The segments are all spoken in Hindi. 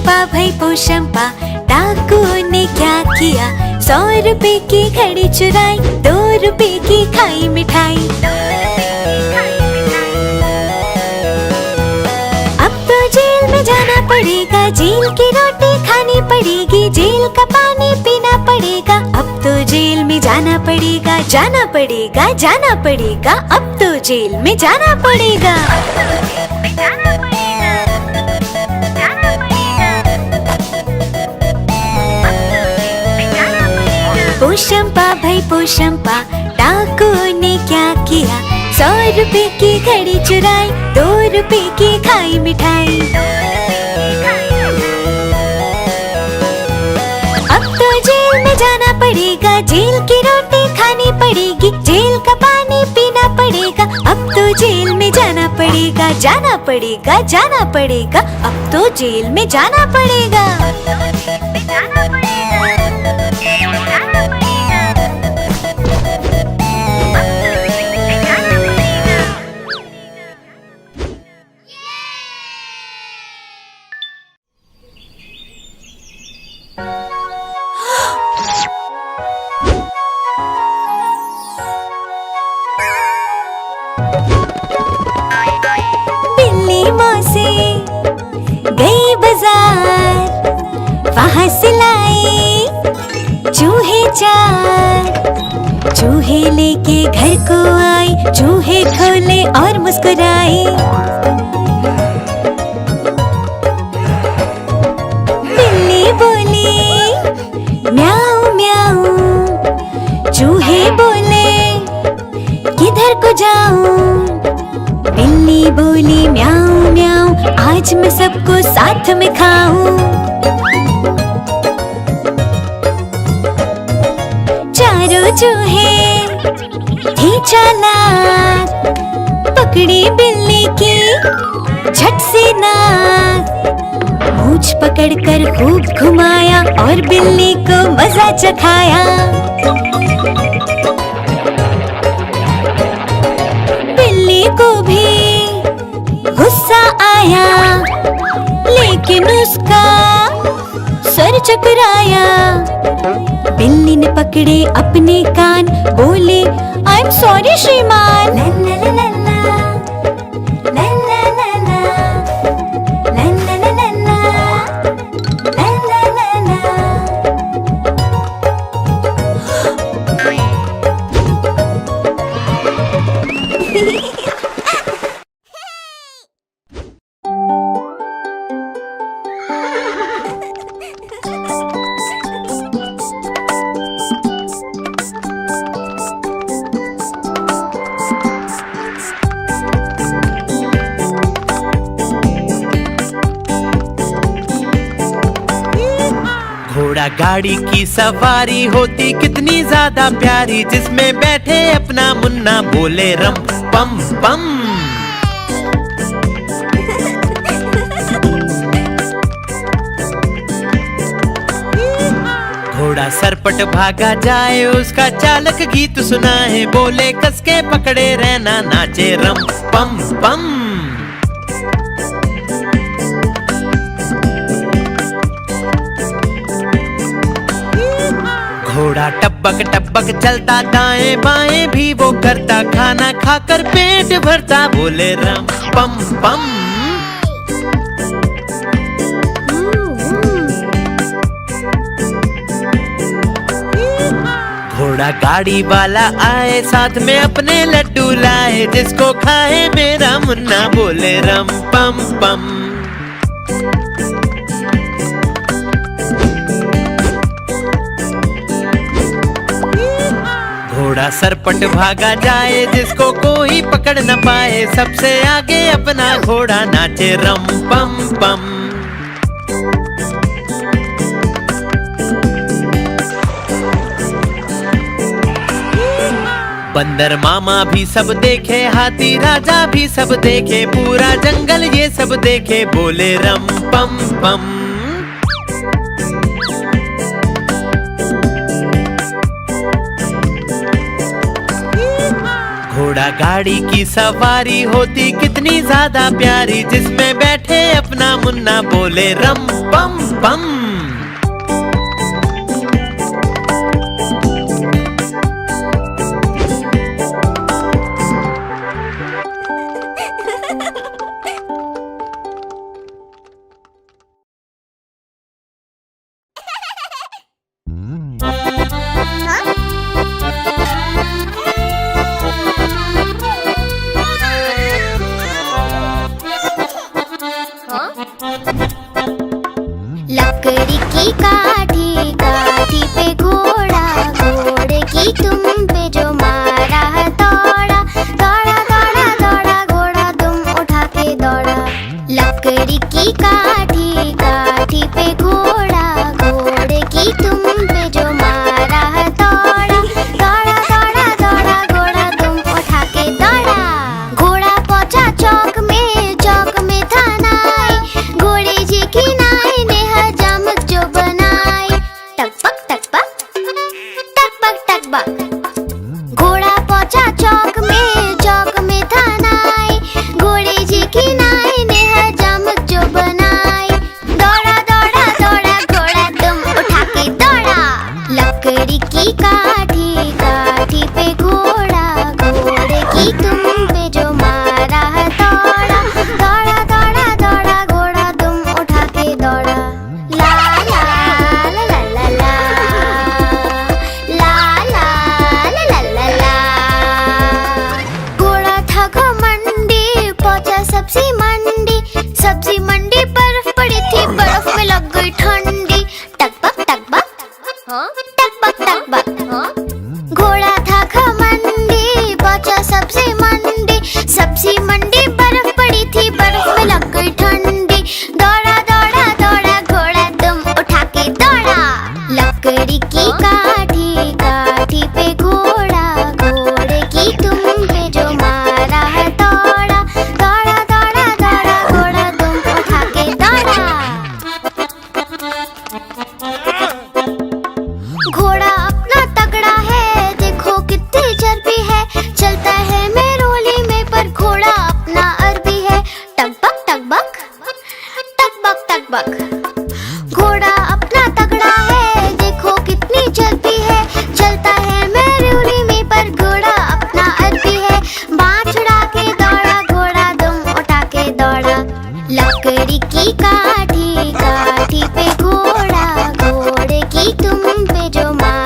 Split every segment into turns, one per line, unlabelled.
भाई पोशंपा, डाकू ने क्या किया? 100 रुपए की घड़ी चुराई, 2 रुपए की खाई मिठाई। अब तो जेल में जाना पड़ेगा, जेल की रोटी खानी पड़ेगी, जेल का पानी पीना पड़ेगा। अब तो जेल में जाना पड़ेगा, जाना पड़ेगा, जाना पड़ेगा। अब तो जेल में जाना पड़ेगा। पोशंपा भाई पोशंपा, डाकू ने क्या किया? 100 रुपए की घड़ी चुराई, 2 रुपए की खाई मिठाई। अब तो जेल में जाना पड़ेगा, जेल की रोटी खानी पड़ेगी, जेल का पानी पीना पड़ेगा। अब तो जेल में जाना पड़ेगा, जाना पड़ेगा, जाना पड़ेगा। अब तो जेल में जाना पड़ेगा। बिल्ली मौसी गई बाजार, वहाँ से लाई चूहे 4। चूहे लेके घर को आई, चूहे खोले और मुस्कुराई। बिल्ली बोली म्याऊ म्याऊ, चूहे बोले किधर को जाऊं? बिल्ली बोली म्याऊ म्याऊ, आज मैं सबको साथ में खाऊं। चारों चूहे थे चालाक, पकड़ी बिल्ली की झट से नाक। मूंछ पकड़कर खूब घुमाया और बिल्ली को मजा चखाया। बिल्ली को भी गुस्सा आया, लेकिन उसका सर चकराया। बिल्ली ने पकड़े अपने कान, बोले आई एम सॉरी श्रीमान।
घोड़ा गाड़ी की सवारी होती कितनी ज्यादा प्यारी, जिसमें बैठे अपना मुन्ना बोले रम पम पम। घोड़ा सरपट भागा जाए, उसका चालक गीत सुनाए, बोले कस के पकड़े रहना, नाचे रम पम पम। घोड़ा टपक टपक चलता, दाएं बाएं भी वो करता, खाना खाकर पेट भरता, बोले रम पम पम। घोड़ा गाड़ी वाला आए, साथ में अपने लड्डू लाए, जिसको खाए मेरा मुन्ना, बोले रम पम पम। घोड़ा सरपट भागा जाए, जिसको कोई पकड़ न पाए, सबसे आगे अपना घोड़ा नाचे रम पम पम। बंदर मामा भी सब देखे, हाथी राजा भी सब देखे, पूरा जंगल ये सब देखे, बोले रम पम पम। घोड़ा गाड़ी की सवारी होती कितनी ज्यादा प्यारी, जिसमें बैठे अपना मुन्ना बोले रम पम पम।
लकड़ी की काठी, काठी पे घोड़ा, घोड़े की तुम पे जो मारा दौड़ा, दौड़ा दौड़ा दौड़ा घोड़ा तुम उठा के दौड़ा। लकड़ी की काठी, काठी पे घोड़ा, घोड़े की तुम पे जो मारा दौड़ा, दौड़ा दौड़ा दौड़ा घोड़ा तुम उठा के दौड़ा। घोड़ा पहुंचा चौक में, चौक में था नाई, घोड़े जी की नाई ने हजामत जो बनाई। टकबक टकबक टकबक टकबक। घोड़ा पहुंचा चौक में, चौक में था नाई, घोड़े जी की नाई ने हजामत जो बनाई। दौड़ा दौड़ा दौड़ा घोड़ा तुम उठा के दौड़ा। लकड़ी की काठी, काठी पे घोड़ा, घोड़े की तुम पे जो मारा दौड़ा, दौड़ा दौड़ा दौड़ा घोड़ा तुम उठा के दौड़ा। ला ला ला ला ला ला, ला ला ला ला ला ला। घोड़ा था घमंडी, पहुंचा सब्जी मंडी, सब्जी मंडी बर्फ पड़ी थी, बर्फ में लग गई ठंडी। टकबक टकबक टकबक टकबक। घोड़ा था घमंडी, पहुंचा सब्जी मंडी, सब्जी मंडी बर्फ पड़ी थी, बर्फ में लग गई ठंडी। दौड़ा दौड़ा दौड़ा घोड़ा तुम उठा के दौड़ा। लकड़ी की काठी, काठी पे घोड़ा, घोड़े की तुम पे जो मारा दौड़ा, दौड़ा दौड़ा दौड़ा घोड़ा तुम उठा के दौड़ा। घोड़ा अपना तगड़ा है, देखो कितनी चर्बी है, चलता है मेरोली में पर घोड़ा अपना अरबी है। टकबक टकबक टकबक टकबक। घोड़ा अपना तगड़ा है, देखो कितनी चर्बी है, चलता है मेरोली में पर घोड़ा अपना अरबी है। बाँह छुड़ा के दौड़ा घोड़ा तुम उठा के दौड़ा। लकड़ी की काठी, काठी पे घोड़ा, घोड़े की तुम पे जो मारा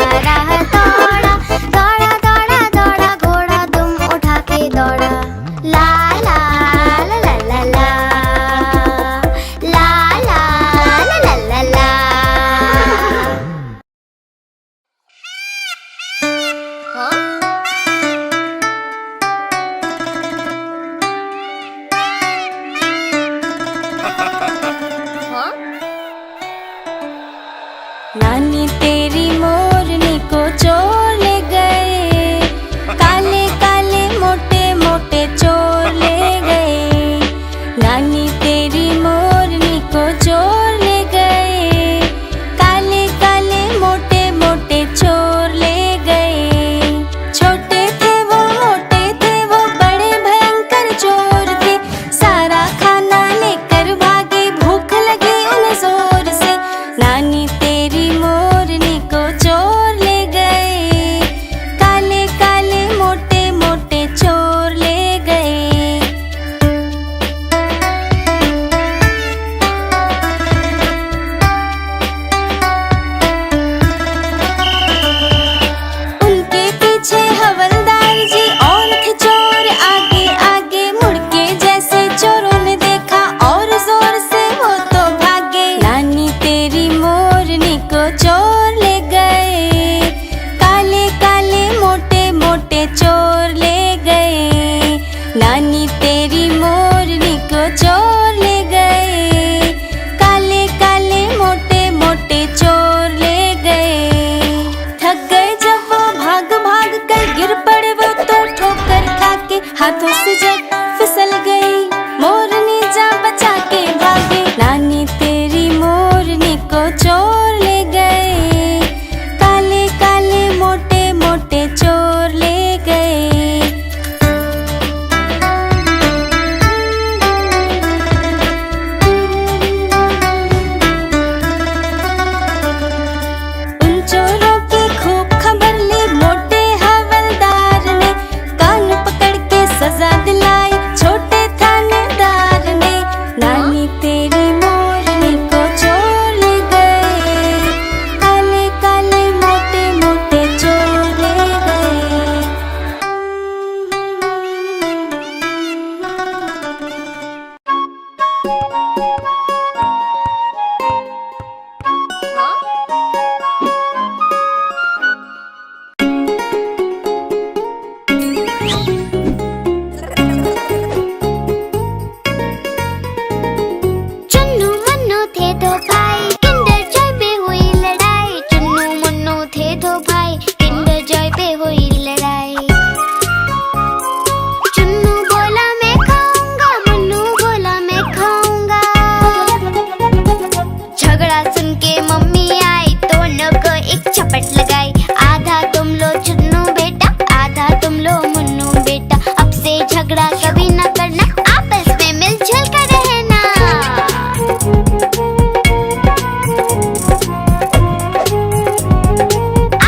झपट लगाई। आधा तुम लो चुन्नू बेटा, आधा तुम लो मुन्नू बेटा। अब से झगड़ा कभी न करना, आपस में मिलजुल कर रहना।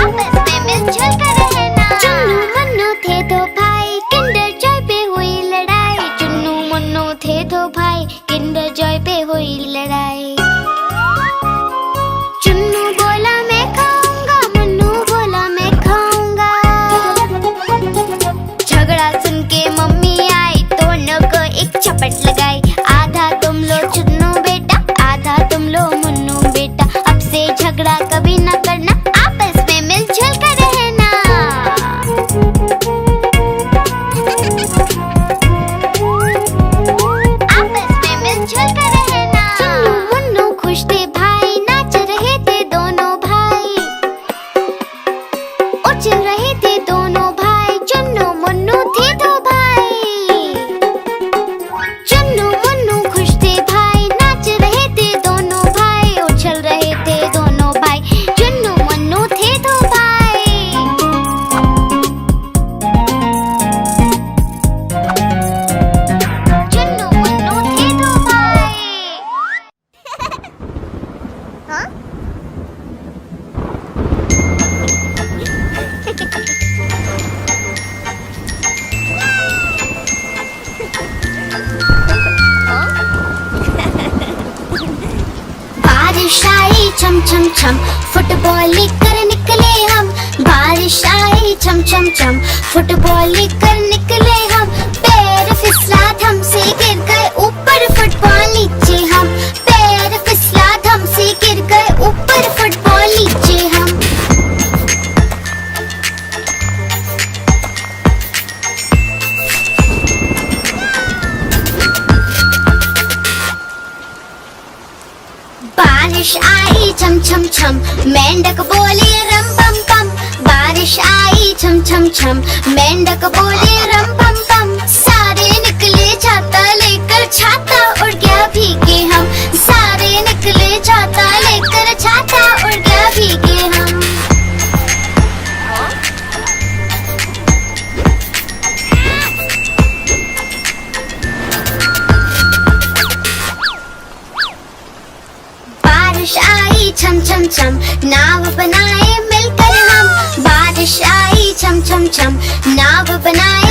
आपस में मिलजुल कर रहना। चुन्नू मुन्नू थे दो भाई, किंडर जॉय पे हुई लड़ाई। चुन्नू मुन्नू थे दो भाई, किंडर जॉय पे हुई लड़ाई। चुन्नू बोला मैं खाऊंगा, मुन्नू बोला मैं खाऊंगा। झगड़ा सुन के मम्मी आई, दोनों को एक झपट लगाई। आधा तुम लो चुन्नू बेटा, आधा तुम लो मुन्नू बेटा। अब से झगड़ा कभी न करना, आपस में मिलजुल कर रहना। आपस में मिलजुल कर रहना। चुन्नू मुन्नू खुश थे भाई, नाच रहे थे दोनों भाई। उछल रहे थे दोनों भाई, चुन्नू मुन्नू थे दो भाई। चुन्नू मुन्नू खुश थे भाई, नाच रहे थे दोनों भाई। उछल रहे थे दोनों भाई, चुन्नू मुन्नू थे दो भाई। चुन्नू मुन्नू थे दो भाई। हाँ? बारिश आई छम छम छम, फुटबॉल लेकर निकले हम। बारिश आई छम छम छम, फुटबॉल लेकर निकले हम। पैर फिसला धम से गिर गए ऊपर, फुटबॉल नीचे हम। पैर फिसला धम से गिर गए ऊपर, फुटबॉल नीचे हम। बारिश आई छम छम छम, मेंढक बोले रम पम पम। बारिश आई छम छम छम, मेंढक बोले रम पम पम। सारे निकले छाता लेकर, छाता उड़ गया भीगे हम। सारे निकले छाता लेकर, छाता उड़ गया भीगे हम। बारिश आई छम छम छम, नाव बनाए मिलकर हम। बारिश आई छम छम छम, नाव बनाए